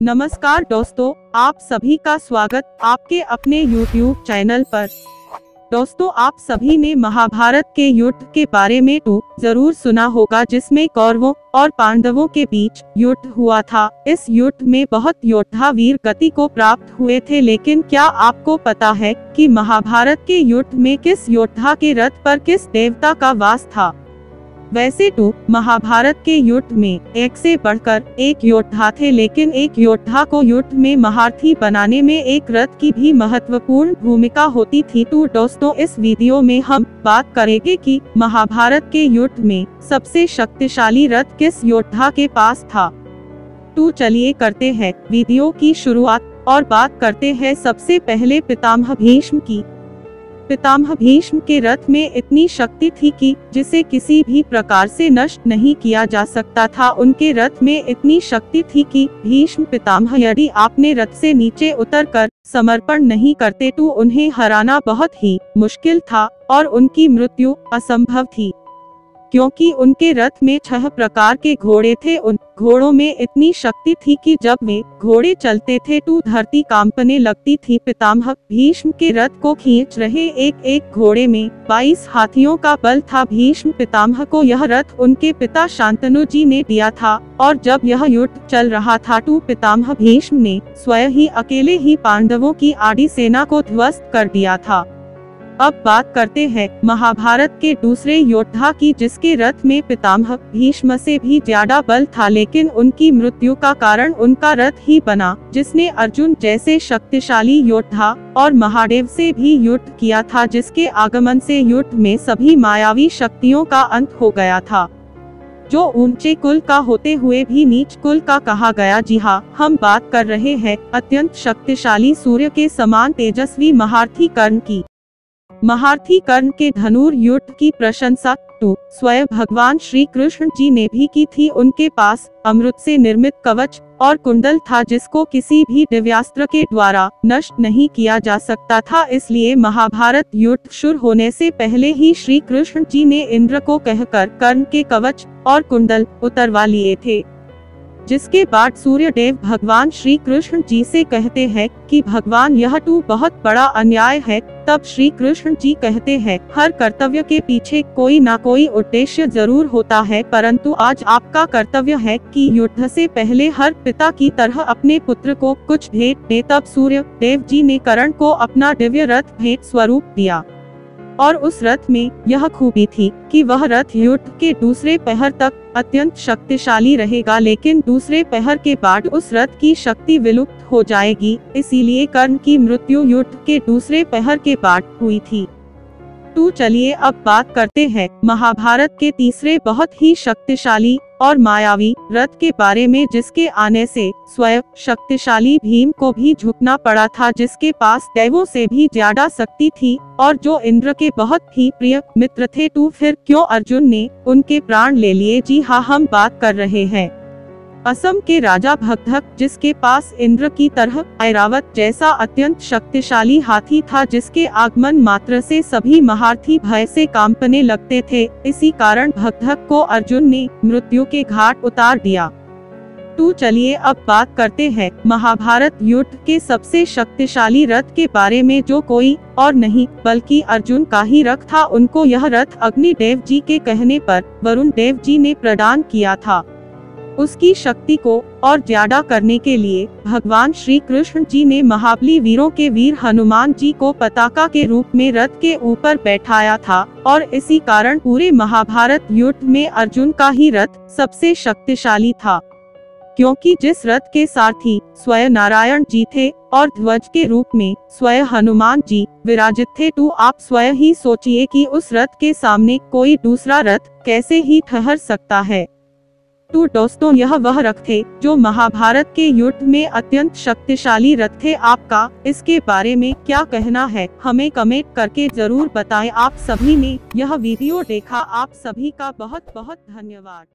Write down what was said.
नमस्कार दोस्तों, आप सभी का स्वागत आपके अपने YouTube चैनल पर। दोस्तों, आप सभी ने महाभारत के युद्ध के बारे में तो जरूर सुना होगा, जिसमें कौरवों और पांडवों के बीच युद्ध हुआ था। इस युद्ध में बहुत योद्धा वीर गति को प्राप्त हुए थे, लेकिन क्या आपको पता है कि महाभारत के युद्ध में किस योद्धा के रथ पर किस देवता का वास था? वैसे तो महाभारत के युद्ध में एक से बढ़कर एक योद्धा थे, लेकिन एक योद्धा को युद्ध में महारथी बनाने में एक रथ की भी महत्वपूर्ण भूमिका होती थी। तो दोस्तों, इस वीडियो में हम बात करेंगे कि महाभारत के युद्ध में सबसे शक्तिशाली रथ किस योद्धा के पास था। तो चलिए करते हैं वीडियो की शुरुआत और बात करते हैं सबसे पहले पितामह भीष्म की। पितामह भीष्म के रथ में इतनी शक्ति थी कि जिसे किसी भी प्रकार से नष्ट नहीं किया जा सकता था। उनके रथ में इतनी शक्ति थी कि भीष्म पितामह यदि अपने रथ से नीचे उतरकर समर्पण नहीं करते तो उन्हें हराना बहुत ही मुश्किल था और उनकी मृत्यु असंभव थी, क्योंकि उनके रथ में 6 प्रकार के घोड़े थे। उन घोड़ों में इतनी शक्ति थी कि जब वे घोड़े चलते थे तो धरती कांपने लगती थी। पितामह भीष्म के रथ को खींच रहे एक एक घोड़े में 22 हाथियों का बल था। भीष्म पितामह को यह रथ उनके पिता शांतनु जी ने दिया था, और जब यह युद्ध चल रहा था तो पितामह भीष्म ने स्वयं ही अकेले ही पांडवों की आधी सेना को ध्वस्त कर दिया था। अब बात करते हैं महाभारत के दूसरे योद्धा की, जिसके रथ में पितामह भीष्म से भी ज्यादा बल था, लेकिन उनकी मृत्यु का कारण उनका रथ ही बना, जिसने अर्जुन जैसे शक्तिशाली योद्धा और महादेव से भी युद्ध किया था, जिसके आगमन से युद्ध में सभी मायावी शक्तियों का अंत हो गया था। जो ऊंचे कुल का होते हुए भी नीच कुल का कहा गया। जी हाँ, हम बात कर रहे हैं अत्यंत शक्तिशाली सूर्य के समान तेजस्वी महारथी कर्ण की। महारथी कर्ण के धनुर युद्ध की प्रशंसा तो स्वयं भगवान श्री कृष्ण जी ने भी की थी। उनके पास अमृत से निर्मित कवच और कुंडल था, जिसको किसी भी दिव्यास्त्र के द्वारा नष्ट नहीं किया जा सकता था। इसलिए महाभारत युद्ध शुरू होने से पहले ही श्री कृष्ण जी ने इंद्र को कहकर कर्ण के कवच और कुंडल उतरवा लिए थे, जिसके बाद सूर्य देव भगवान श्री कृष्ण जी से कहते हैं कि भगवान, यह तो बहुत बड़ा अन्याय है। तब श्री कृष्ण जी कहते हैं, हर कर्तव्य के पीछे कोई ना कोई उद्देश्य जरूर होता है, परंतु आज आपका कर्तव्य है कि युद्ध से पहले हर पिता की तरह अपने पुत्र को कुछ भेंट दे। तब सूर्य देव जी ने कर्ण को अपना दिव्य रथ भेंट स्वरूप दिया, और उस रथ में यह खूबी थी कि वह रथ युद्ध के दूसरे पहर तक अत्यंत शक्तिशाली रहेगा, लेकिन दूसरे पहर के बाद उस रथ की शक्ति विलुप्त हो जाएगी। इसीलिए कर्ण की मृत्यु युद्ध के दूसरे पहर के बाद हुई थी। तो चलिए अब बात करते हैं महाभारत के तीसरे बहुत ही शक्तिशाली और मायावी रथ के बारे में, जिसके आने से स्वयं शक्तिशाली भीम को भी झुकना पड़ा था, जिसके पास देवों से भी ज्यादा शक्ति थी और जो इंद्र के बहुत ही प्रिय मित्र थे। तो फिर क्यों अर्जुन ने उनके प्राण ले लिए? जी हाँ, हम बात कर रहे हैं असम के राजा भगदत्त, जिसके पास इंद्र की तरह ऐरावत जैसा अत्यंत शक्तिशाली हाथी था, जिसके आगमन मात्र से सभी महारथी भय से कांपने लगते थे। इसी कारण भगदत्त को अर्जुन ने मृत्यु के घाट उतार दिया। तो चलिए अब बात करते हैं महाभारत युद्ध के सबसे शक्तिशाली रथ के बारे में, जो कोई और नहीं बल्कि अर्जुन का ही रथ था। उनको यह रथ अग्निदेव जी के कहने पर वरुण देव जी ने प्रदान किया था। उसकी शक्ति को और ज्यादा करने के लिए भगवान श्री कृष्ण जी ने महाबली वीरों के वीर हनुमान जी को पताका के रूप में रथ के ऊपर बैठाया था, और इसी कारण पूरे महाभारत युद्ध में अर्जुन का ही रथ सबसे शक्तिशाली था, क्योंकि जिस रथ के सारथी स्वयं नारायण जी थे और ध्वज के रूप में स्वयं हनुमान जी विराजित थे। तो आप स्वयं ही सोचिए कि उस रथ के सामने कोई दूसरा रथ कैसे ही ठहर सकता है। तो दोस्तों, यह वह रथ थे जो महाभारत के युद्ध में अत्यंत शक्तिशाली रथ थे। आपका इसके बारे में क्या कहना है, हमें कमेंट करके जरूर बताएं। आप सभी ने यह वीडियो देखा, आप सभी का बहुत बहुत धन्यवाद।